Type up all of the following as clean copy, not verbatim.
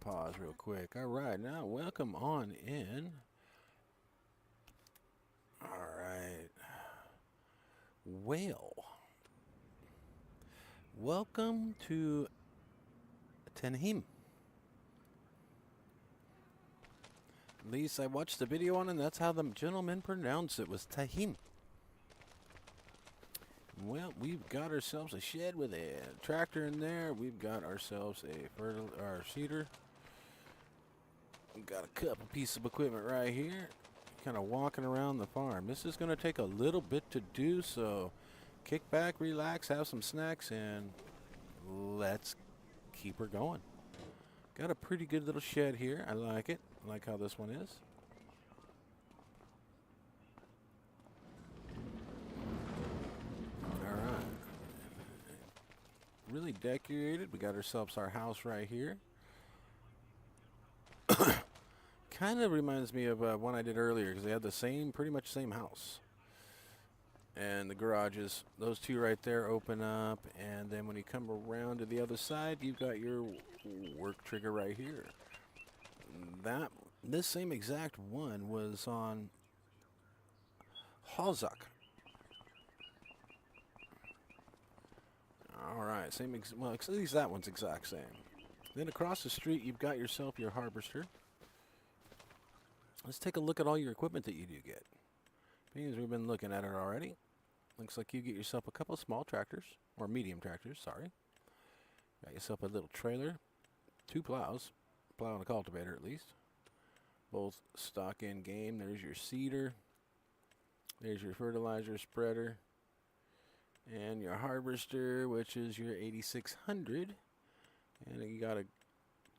pause real quick. All right, now welcome on in. All right. Well, welcome to Tennheim. At least I watched the video on it, and that's how the gentleman pronounced it, was Tennheim. Well, we've got ourselves a shed with a tractor in there. We've got ourselves a seeder. We've got a couple pieces of equipment right here. Kind of walking around the farm. This is going to take a little bit to do, so kick back, relax, have some snacks, and let's keep her going. Got a pretty good little shed here. I like it. I like how this one is. All right. Really decorated. We got ourselves our house right here. Kind of reminds me of one I did earlier because they had the same, pretty much same house. And the garages, those two right there open up, and then when you come around to the other side, you've got your work trigger right here. This same exact one was on Halzak. All right, well, at least that one's exact same. Then across the street, you've got yourself your harvester. Let's take a look at all your equipment that you do get. Because we've been looking at it already. Looks like you get yourself a couple of small tractors, or medium tractors, sorry. Got yourself a little trailer, 2 plows, plow and a cultivator at least. Both stock in game. There's your seeder. There's your fertilizer spreader. And your harvester, which is your 8600. And you got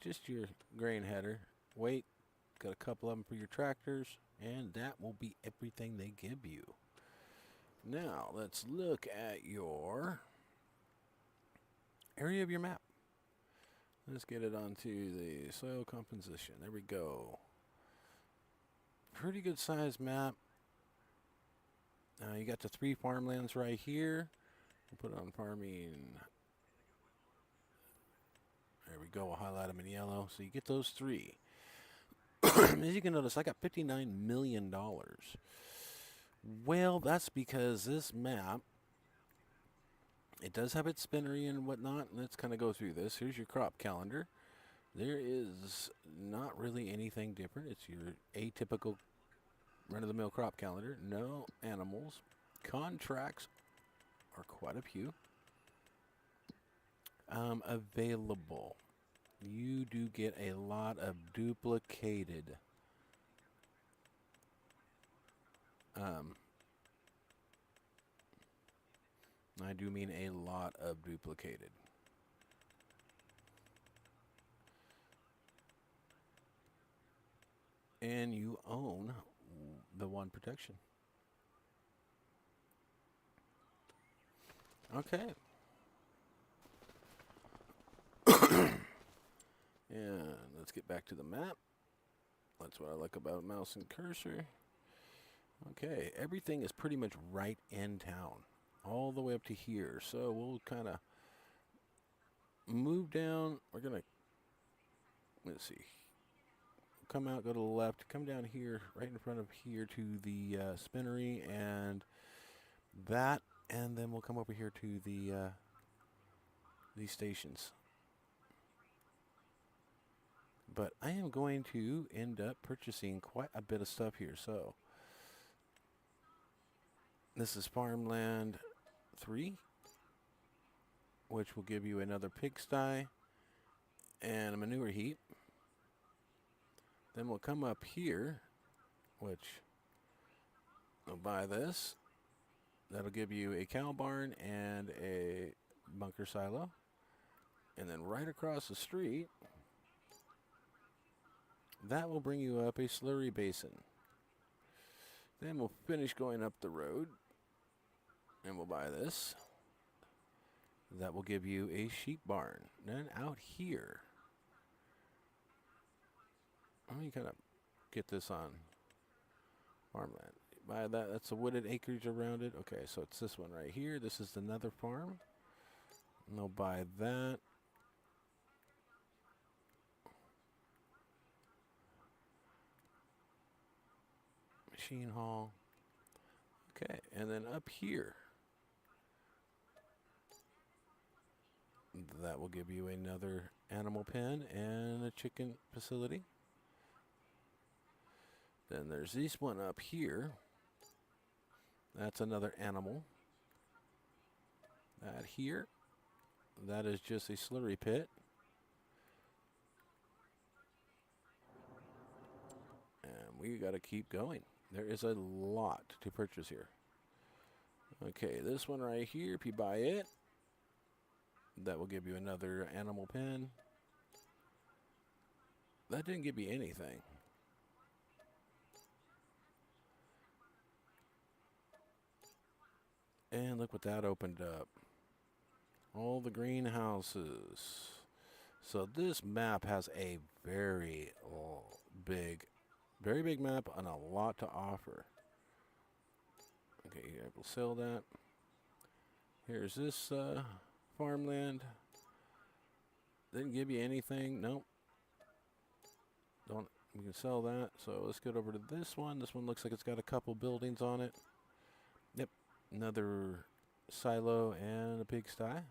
just your grain header. Weight. Got a couple of them for your tractors, and that will be everything they give you. Now, let's look at your area of your map. Let's get it onto the soil composition. There we go. Pretty good sized map. You got the 3 farmlands right here. We'll put it on farming. There we go. We'll highlight them in yellow. So you get those 3. As you can notice, I got $59 million. Well, that's because this map, it does have its spinnery and whatnot. Let's kind of go through this. Here's your crop calendar. There is not really anything different. It's your atypical run-of-the-mill crop calendar. No animals. Contracts are quite a few. Available. You do get a lot of duplicated I do mean a lot of duplicated. And you own the one protection. Okay. And let's get back to the map. That's what I like about mouse and cursor. Okay, everything is pretty much right in town, all the way up to here. So we'll kind of move down. We're going to, let's see, come out, go to the left, come down here, right in front of here to the spinnery and that, and then we'll come over here to the these stations. But I am going to end up purchasing quite a bit of stuff here. So this is Farmland 3, which will give you another pigsty and a manure heap. Then we'll come up here, which we'll buy this. That'll give you a cow barn and a bunker silo. And then right across the street, that will bring you up a slurry basin. Then we'll finish going up the road, and we'll buy this. That will give you a sheep barn. Then out here, let me kind of get this on farmland. Buy that. That's a wooded acreage around it. Okay, so it's this one right here. This is another farm. And they'll buy that. Machine hall. Okay, and then up here, that will give you another animal pen and a chicken facility. Then there's this one up here. That's another animal. That here, that is just a slurry pit. And we got to keep going. There is a lot to purchase here. Okay, this one right here, if you buy it, that will give you another animal pen. That didn't give you anything. And look what that opened up. All the greenhouses. So this map has a very big map and a lot to offer. Okay, you're able to sell that. Here's this farmland. Didn't give you anything. Nope. We can sell that. So let's get over to this one. This one looks like it's got a couple buildings on it. Yep. Another silo and a pigsty.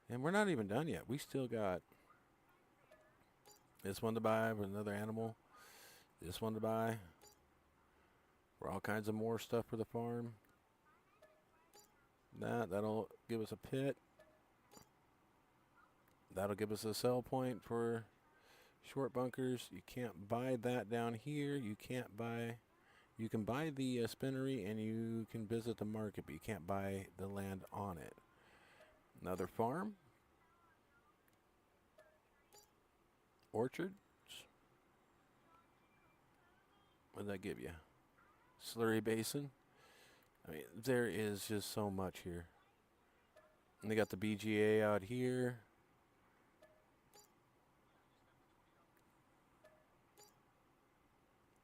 And we're not even done yet. We still got this one to buy with another animal. This one to buy for all kinds of more stuff for the farm. That'll give us a pit. That'll give us a sell point for short bunkers. You can't buy that down here. You can buy the spinnery and you can visit the market, but you can't buy the land on it. Another farm. Orchards. What did that give you? Slurry basin. I mean, there is just so much here. And they got the BGA out here.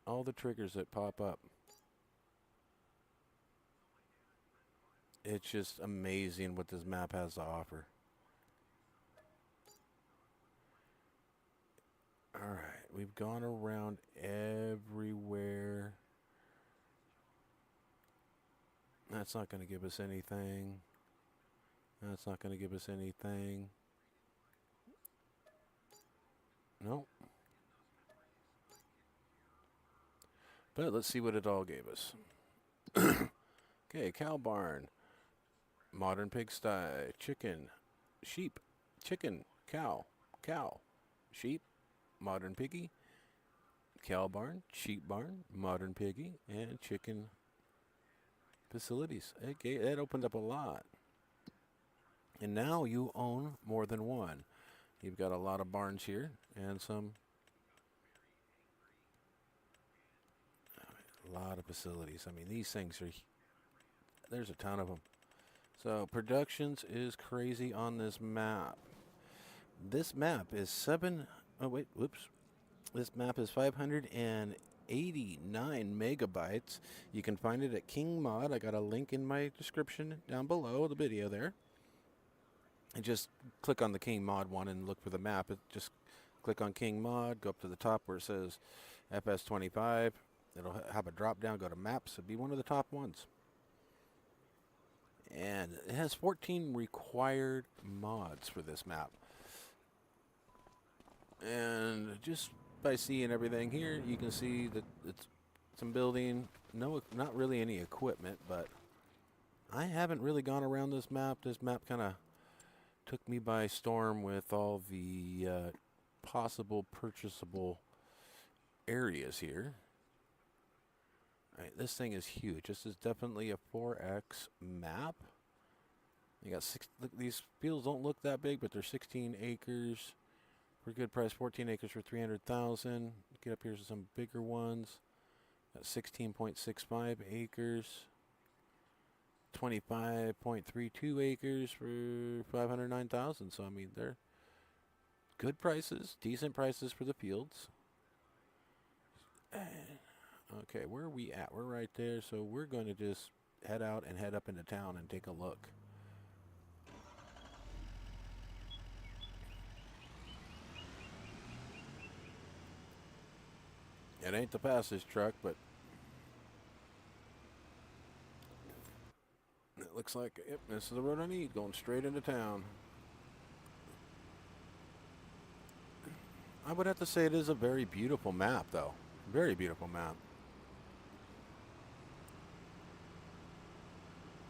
All the triggers that pop up. It's just amazing what this map has to offer. Alright, we've gone around everywhere. That's not going to give us anything. That's not going to give us anything. Nope. But let's see what it all gave us. Okay, cow barn. Modern pigsty. Chicken. Sheep. Chicken. Cow. Cow. Sheep. Modern piggy. Cow barn. Sheep barn. Modern piggy. And chicken facilities. Okay, that opened up a lot. And now you own more than one. You've got a lot of barns here and some. A lot of facilities. I mean, these things are. There's a ton of them. So productions is crazy on this map. This map is This map is 589 megabytes. You can find it at King Mod. I got a link in my description down below the video there. And just click on the King Mod one and look for the map. Just click on King Mod, go up to the top where it says FS25. It'll have a drop down, go to maps. It'll be one of the top ones. And it has 14 required mods for this map. And just by seeing everything here, you can see that it's some building. No, not really any equipment, but I haven't really gone around this map. This map kind of took me by storm with all the possible purchasable areas here. All right, this thing is huge. This is definitely a 4X map. You got these fields don't look that big, but they're 16 acres for a good price. 14 acres for 300,000. Get up here to some bigger ones. Got 16.65 acres. 25.32 acres for 509,000. So I mean, they're good prices, decent prices for the fields. Okay, where are we at? We're right there, so we're going to just head out and head up into town and take a look. It ain't the fastest truck, but looks like, yep, this is the road I need, going straight into town. I would have to say it is a very beautiful map, though. Very beautiful map.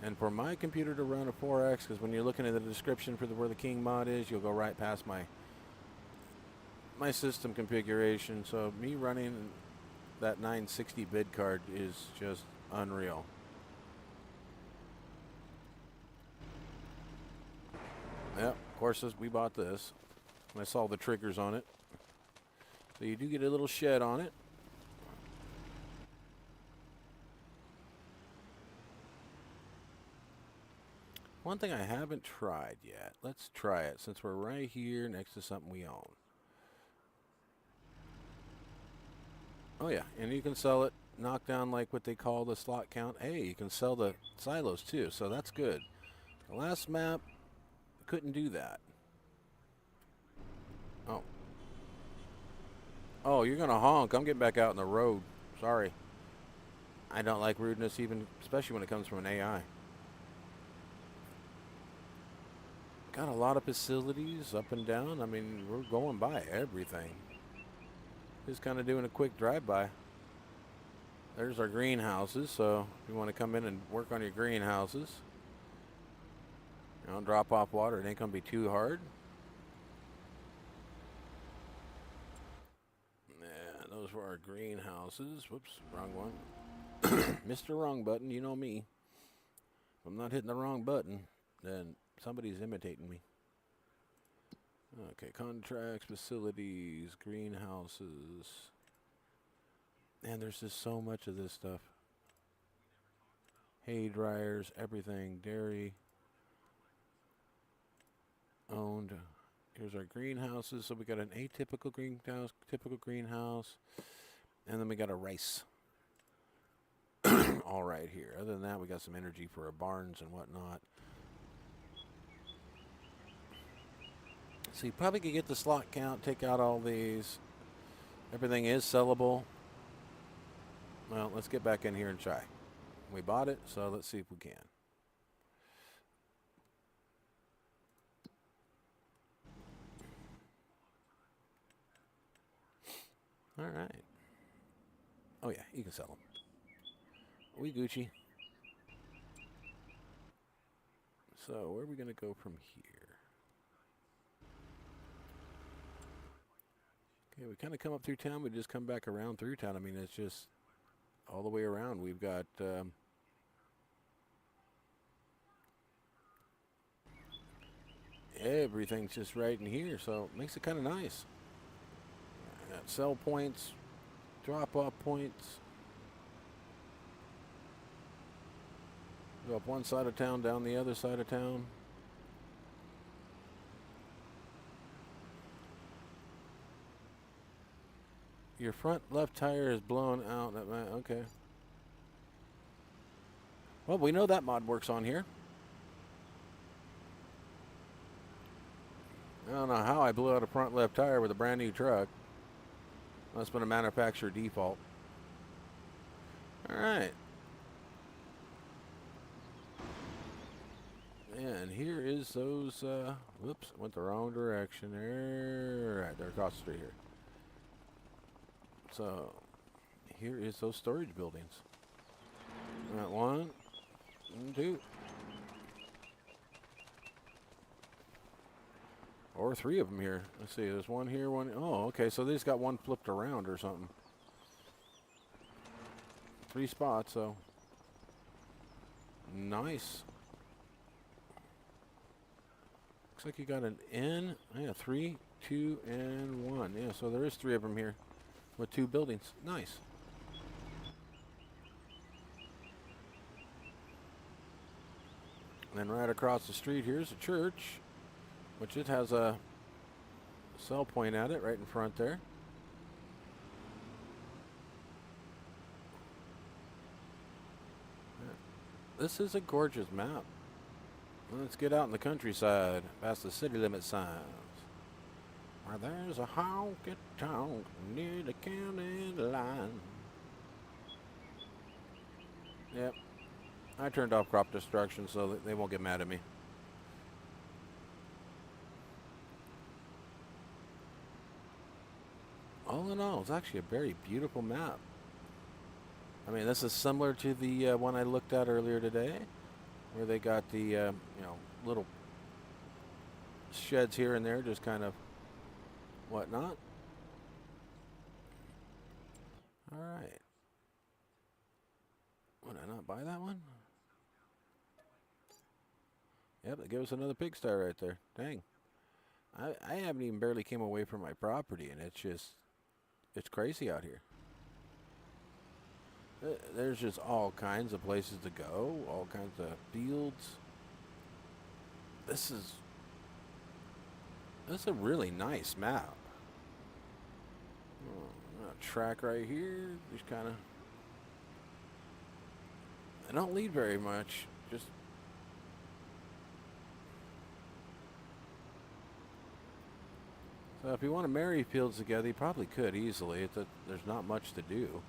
And for my computer to run a 4X, because when you're looking at the description for where the King mod is, you'll go right past my system configuration. So me running that 960 bid card is just unreal. Yep, of course, we bought this. I saw the triggers on it. So you do get a little shed on it. One thing I haven't tried yet. Let's try it since we're right here next to something we own. Oh yeah, and you can sell it, knock down like what they call the slot count. Hey, you can sell the silos too, so that's good. The last map, couldn't do that. Oh. Oh, you're gonna honk. I'm getting back out in the road. Sorry. I don't like rudeness, even especially when it comes from an AI. Got a lot of facilities up and down. I mean, we're going by everything. Just kind of doing a quick drive-by. There's our greenhouses, so if you want to come in and work on your greenhouses, you know, drop off water. It ain't going to be too hard. Yeah, those were our greenhouses. Whoops, wrong one. Mr. Wrong Button, you know me. If I'm not hitting the wrong button, then somebody's imitating me. Okay, contracts, facilities, greenhouses. Man, there's just so much of this stuff. Hay dryers, everything, dairy. Owned. Here's our greenhouses. So we got an atypical greenhouse, typical greenhouse, and then we got a rice. All right here. Other than that, we got some energy for our barns and whatnot. So you probably could get the slot count, take out all these. Everything is sellable. Well, let's get back in here and try. We bought it, so let's see if we can. All right. Oh, yeah, you can sell them. We Gucci. So where are we going to go from here? Okay, we kind of come up through town. We just come back around through town. I mean, it's just all the way around. We've got everything's just right in here, so it makes it kind of nice. Got sell points, drop-off points. Go up one side of town, down the other side of town. Your front left tire is blown out. Okay. Well, we know that mod works on here. I don't know how I blew out a front left tire with a brand new truck. Must have been a manufacturer default. All right. And here is those, whoops, went the wrong direction there. Right, they're across the street here. So, here is those storage buildings. Got one, and two. Or three of them here. Let's see, there's one here, one. Oh, okay, so they just got one flipped around or something. 3 spots, so. Nice. Looks like you got an N. Yeah, 3, 2, and 1. Yeah, so there is 3 of them here with 2 buildings. Nice. And then right across the street here's a church, which it has a cell point at it right in front there. This is a gorgeous map. Let's get out in the countryside, past the city limit signs. Where there's a honky-tonk near the county line. Yep. I turned off crop destruction so that they won't get mad at me. All in all, it's actually a very beautiful map. I mean, this is similar to the one I looked at earlier today, where they got the, you know, little sheds here and there, just kind of whatnot. All right. Would I not buy that one? Yep, they give us another pigsty right there. Dang. I haven't even barely came away from my property, and it's crazy out here. There's just all kinds of places to go, all kinds of fields. This is a really nice map. A track right here, just kind of. I don't lead very much. Just. So if you want to marry fields together, you probably could easily. There's not much to do.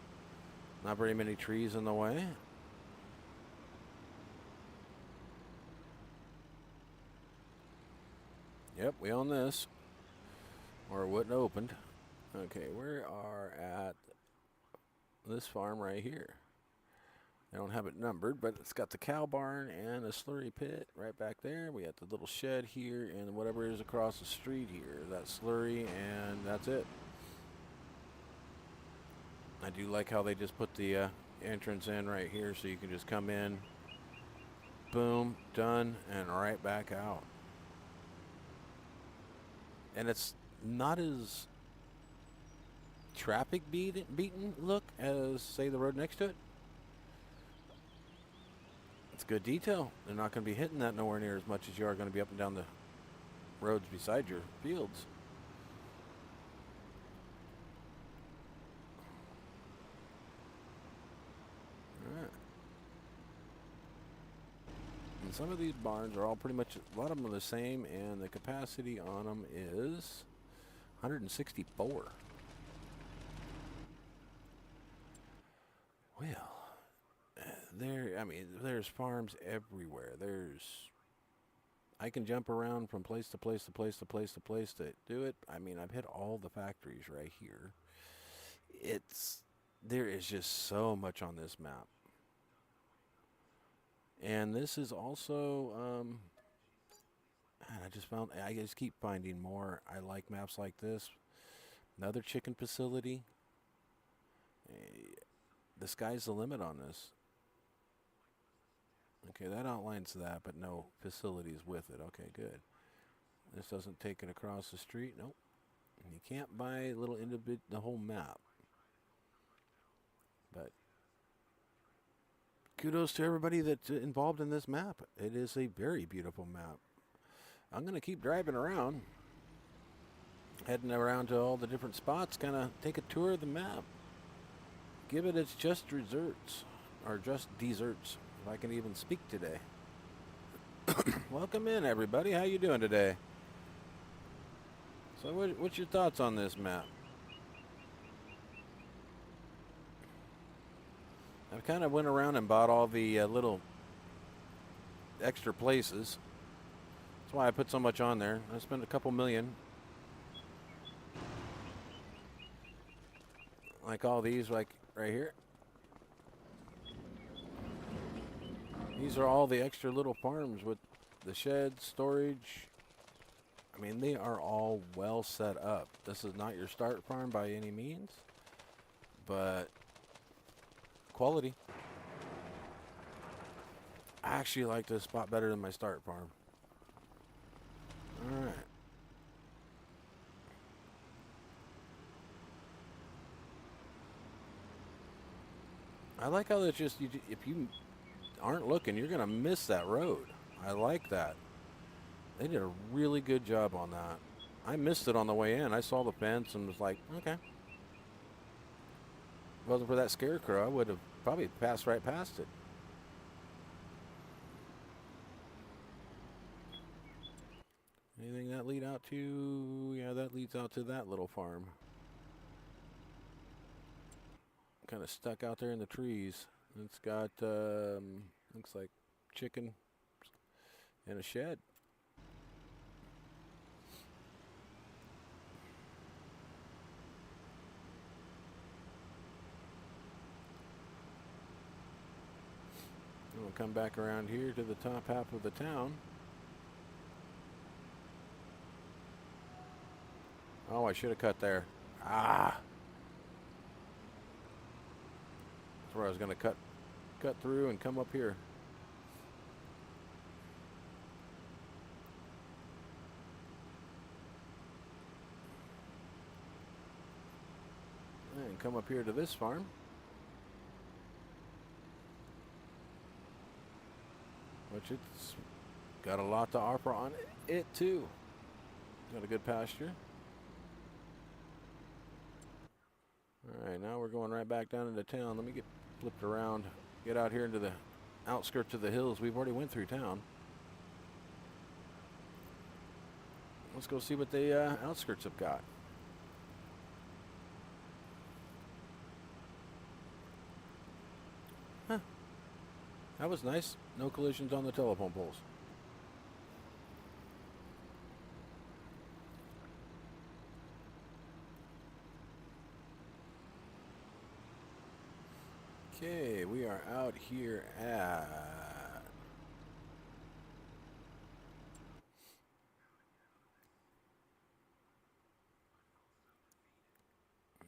Not very many trees in the way. Yep, we own this. Or it wouldn't have opened. Okay, we are at this farm right here. I don't have it numbered, but it's got the cow barn and a slurry pit right back there. We got the little shed here and whatever is across the street here. That slurry, and that's it. I do like how they just put the entrance in right here so you can just come in, boom, done, and right back out. And it's not as traffic beaten look as, say, the road next to it. It's good detail. They're not going to be hitting that nowhere near as much as you are going to be up and down the roads beside your fields. Alright. And some of these barns are all pretty much, a lot of them are the same, and the capacity on them is 164. Well, there's farms everywhere. I can jump around from place to place to place to place to place to do it. I mean, I've hit all the factories right here. There is just so much on this map. And this is also, I just keep finding more. I like maps like this. Another chicken facility. The sky's the limit on this. Okay, that outlines that, but no facilities with it. Okay, good. This doesn't take it across the street. Nope. You can't buy the whole map. But kudos to everybody that's involved in this map. It is a very beautiful map. I'm going to keep driving around, heading around to all the different spots, kind of take a tour of the map. Give it its just desserts, or just desserts, if I can even speak today. Welcome in, everybody. How you doing today? So what's your thoughts on this map? I kind of went around and bought all the little extra places. That's why I put so much on there. I spent a couple million. Like all these, like right here. These are all the extra little farms with the sheds, storage. I mean, they are all well set up. This is not your start farm by any means, but quality. I actually like this spot better than my start farm. All right. I like how that's just, if you aren't looking, you're going to miss that road. I like that. They did a really good job on that. I missed it on the way in. I saw the fence and was like, okay. If it wasn't for that scarecrow, I would have probably passed right past it. Anything that lead out to? Yeah, that leads out to that little farm. Kind of stuck out there in the trees. It's got Looks like chicken in a shed. We'll come back around here to the top half of the town. Oh, I should have cut there. Ah! That's where I was going to cut through and come up here. And come up here to this farm. Which it's got a lot to offer on it too. Got a good pasture. Alright, now we're going right back down into town. Let me get flipped around. Get out here into the outskirts of the hills. We've already went through town. Let's go see what the outskirts have got. Huh. That was nice. No collisions on the telephone poles. Okay, we are out here at...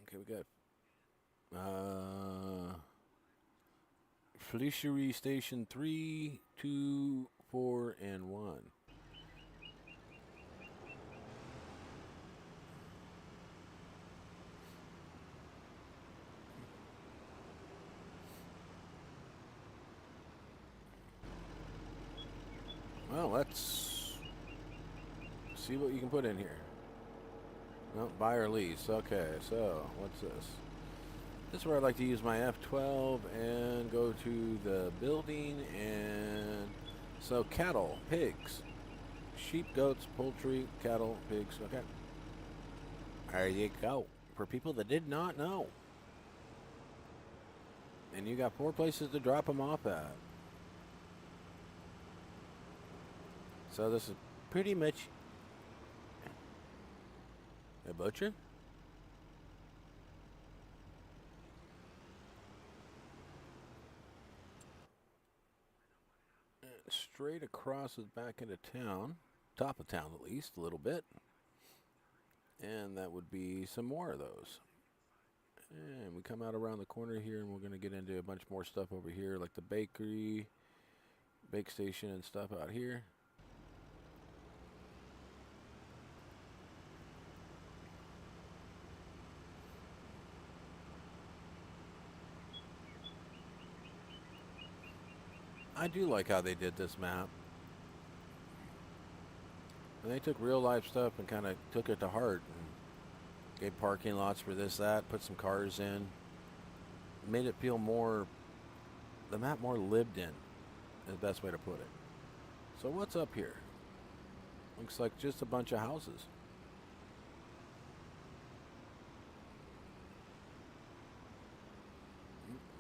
Okay, we got... Fleschery Station 3, 2, 4, and 1. Well, let's see what you can put in here. No, buy or lease. Okay, so what's this? This is where I like to use my F12 and go to the building and so cattle, pigs, sheep, goats, poultry, cattle, pigs. Okay. There you go. For people that did not know. And you got 4 places to drop them off at. So this is pretty much a butcher. Straight across is back into town. Top of town at least, a little bit. And that would be some more of those. And we come out around the corner here and we're going to get into a bunch more stuff over here, like the bakery, bake station and stuff out here. I do like how they did this map. And they took real life stuff and kind of took it to heart and gave parking lots for this, that, put some cars in. Made it feel more, the map more lived in, is the best way to put it. So what's up here? Looks like just a bunch of houses.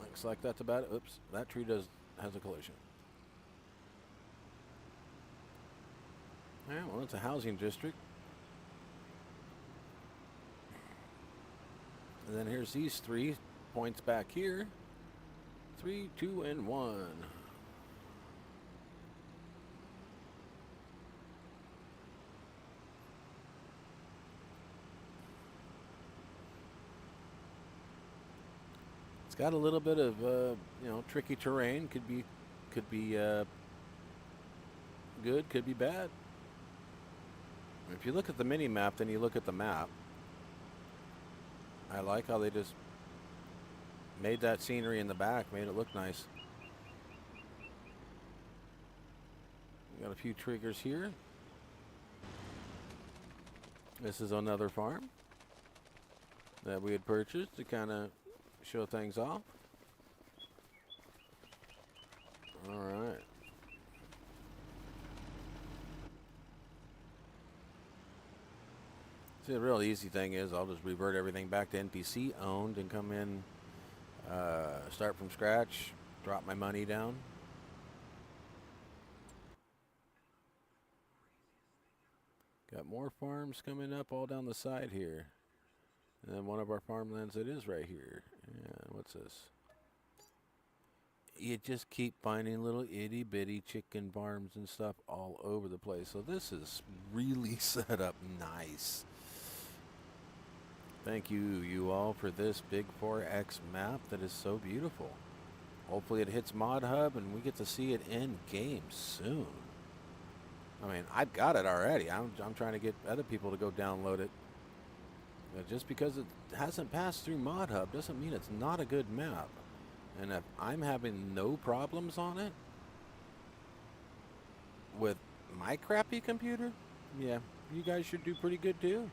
Looks like that's about it. Oops, that tree has a collision. Yeah, well, it's a housing district. And then here's these 3 points back here. 3, 2, and 1. It's got a little bit of tricky terrain. Could be good, could be bad. If you look at the mini map, then you look at the map. I like how they just made that scenery in the back, made it look nice. We got a few triggers here. This is another farm that we had purchased to kind of show things off. All right. See, the real easy thing is I'll just revert everything back to NPC owned and come in, start from scratch, drop my money down. Got more farms coming up all down the side here. And then one of our farmlands that is right here. Yeah, what's this? You just keep finding little itty bitty chicken farms and stuff all over the place. So this is really set up nice. Thank you all for this Big 4X map that is so beautiful. Hopefully it hits modhub and we get to see it in game soon. I mean, I've got it already. I'm trying to get other people to go download it. But just because it hasn't passed through modhub doesn't mean it's not a good map. And if I'm having no problems on it with my crappy computer, yeah, you guys should do pretty good too.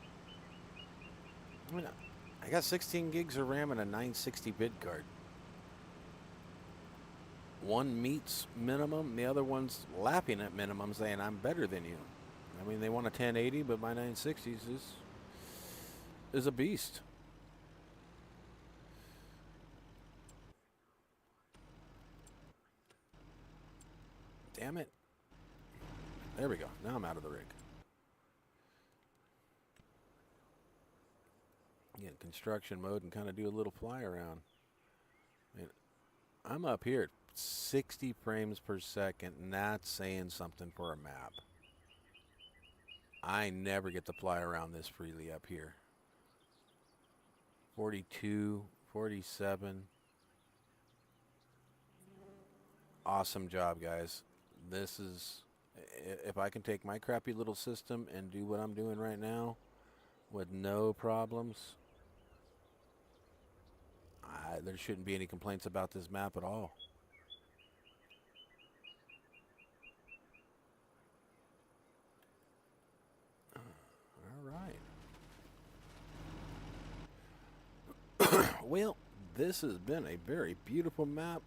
I mean, I got 16 gigs of RAM and a 960-bit card. One meets minimum, the other one's lapping at minimum, saying I'm better than you. I mean, they want a 1080, but my 960s is a beast. Damn it. There we go. Now I'm out of the rig. Get in construction mode and kind of do a little fly around. I mean, I'm up here at 60 frames per second, and that's saying something for a map. I never get to fly around this freely up here. 42, 47. Awesome job, guys. This is, if I can take my crappy little system and do what I'm doing right now with no problems, there shouldn't be any complaints about this map at all. All right. Well, this has been a very beautiful map.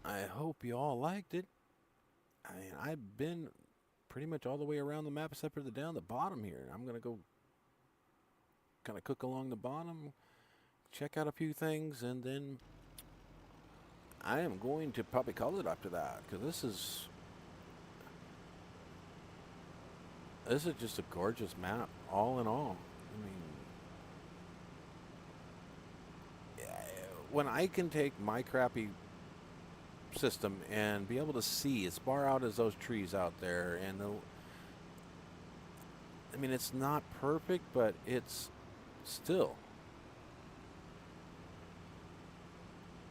I hope you all liked it. I mean, I've been pretty much all the way around the map except for down the bottom here. I'm going to go kind of cook along the bottom, check out a few things, and then I am going to probably call it after that, because this is just a gorgeous map, all in all. I mean, when I can take my crappy system and be able to see as far out as those trees out there, and I mean, it's not perfect, but it's still,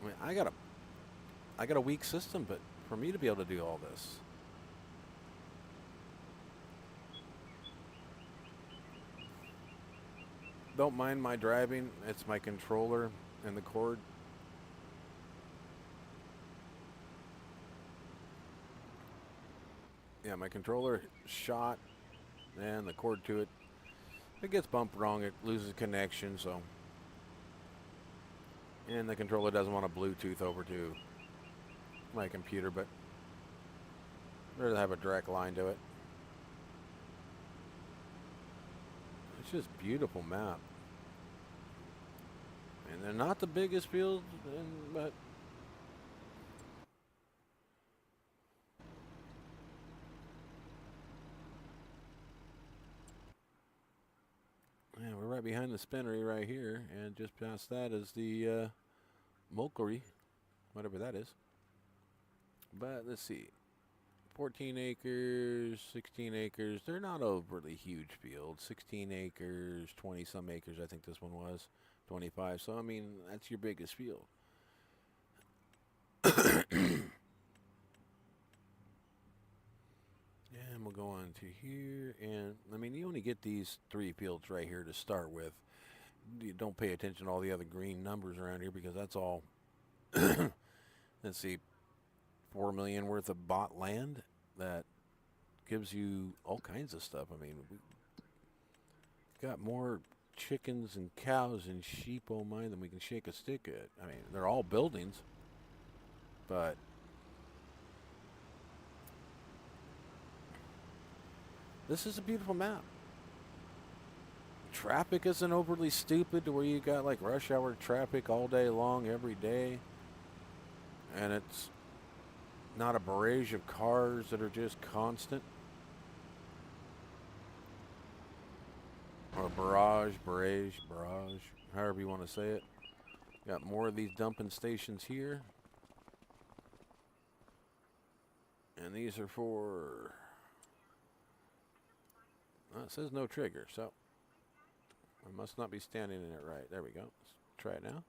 I mean, I got a weak system, but for me to be able to do all this, don't mind my driving. It's my controller and the cord. Yeah, my controller shot, and the cord to it, it gets bumped wrong, it loses connection, so. And the controller doesn't want to Bluetooth over to my computer, but I'd rather have a direct line to it. It's just a beautiful map. And they're not the biggest fields, but yeah, we're right behind the spinnery right here, and just past that is the Molkery, whatever that is. But let's see, 14 acres, 16 acres. They're not overly huge fields. 16 acres, 20 some acres, I think this one was. 25. So, I mean, that's your biggest field. And we'll go on to here. And, I mean, you only get these 3 fields right here to start with. You don't pay attention to all the other green numbers around here, because that's all, let's see, 4 million worth of bought land that gives you all kinds of stuff. I mean, we've got more chickens and cows and sheep, oh my, than we can shake a stick at. I mean, they're all buildings, but this is a beautiful map. Traffic isn't overly stupid to where you got like rush hour traffic all day long every day, and it's not a barrage of cars that are just constant. or barrage, however you want to say it. Got more of these dumping stations here. And these are for, well, it says no trigger, so I must not be standing in it right. There we go. Let's try it now.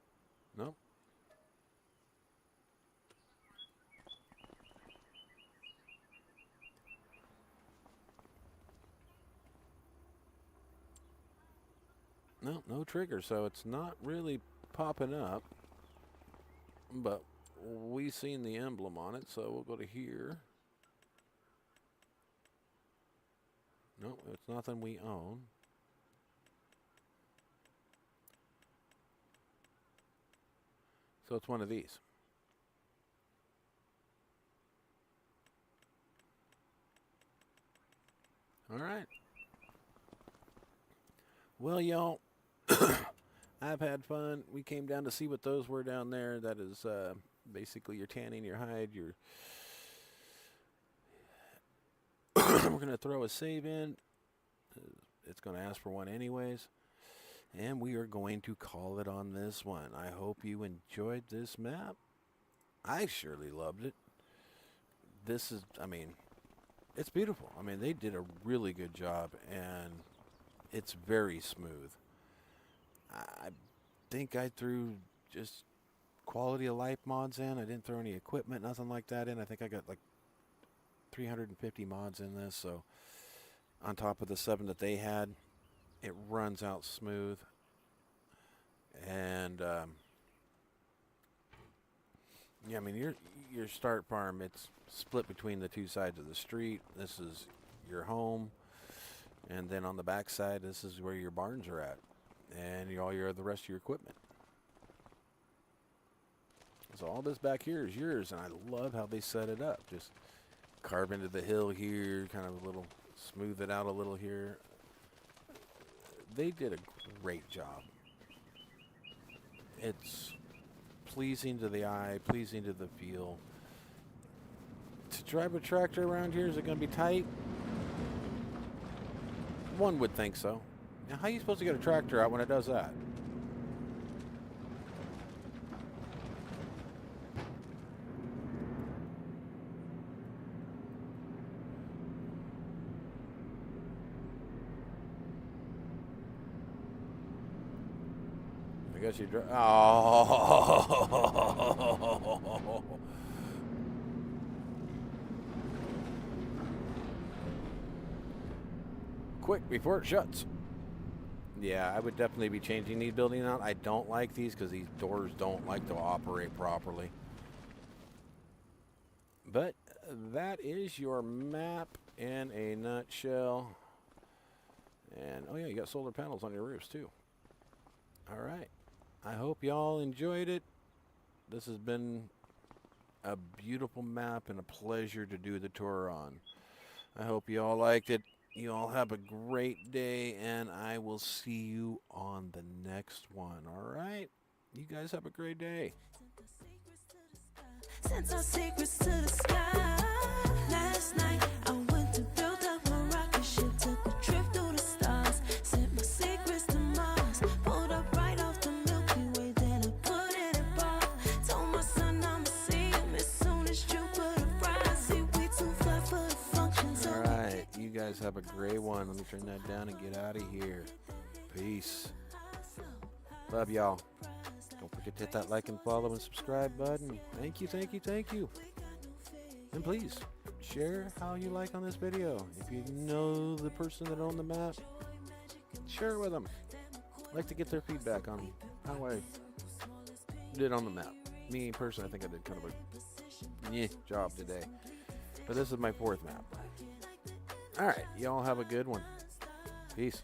Nope. No, no trigger, so it's not really popping up, but we seen the emblem on it, so we'll go to here. No, it's nothing we own. So it's one of these. All right. Well, y'all, I've had fun. We came down to see what those were down there. That is basically your tanning, your hide, your... We're going to throw a save in. It's going to ask for one anyways. And we are going to call it on this one. I hope you enjoyed this map. I surely loved it. This is, I mean, it's beautiful. I mean, they did a really good job, and it's very smooth. I think I threw just quality of life mods in. I didn't throw any equipment, nothing like that in. I think I got like 350 mods in this, so on top of the 7 that they had, it runs out smooth. And yeah, I mean, your start farm, it's split between the two sides of the street. This is your home, and then on the back side, this is where your barns are at, and the rest of your equipment. So all this back here is yours, and I love how they set it up. Just carve into the hill here, kind of a little, smooth it out a little here. They did a great job. It's pleasing to the eye, pleasing to the feel. To drive a tractor around here, is it going to be tight? One would think so. Now, how are you supposed to get a tractor out when it does that? I guess you drive. Oh. Quick before it shuts. Yeah, I would definitely be changing these buildings out. I don't like these because these doors don't like to operate properly. But that is your map in a nutshell. And oh yeah, you got solar panels on your roofs too. All right. I hope y'all enjoyed it. This has been a beautiful map and a pleasure to do the tour on. I hope y'all liked it. You all have a great day, and I will see you on the next one. All right? You guys have a great day. Sent our secrets to the sky. Last night I went to build up my rocket ship, took a trip through the stars, sent my secrets to Mars, pulled up right off the Milky Way, then I put it in a bar. Told my son I'ma see him as soon as Jupiter rise. See, we too fly for the functions. All right, you guys have a great one. Let me turn that down and get out of here. Peace. Love y'all. Don't forget to hit that like and follow and subscribe button. Thank you, thank you, thank you. And please, share how you like on this video. If you know the person that owned the map, share it with them. I'd like to get their feedback on how I did on the map. Me, personally, I think I did kind of a job today. But this is my 4th map. Alright, y'all have a good one. Peace.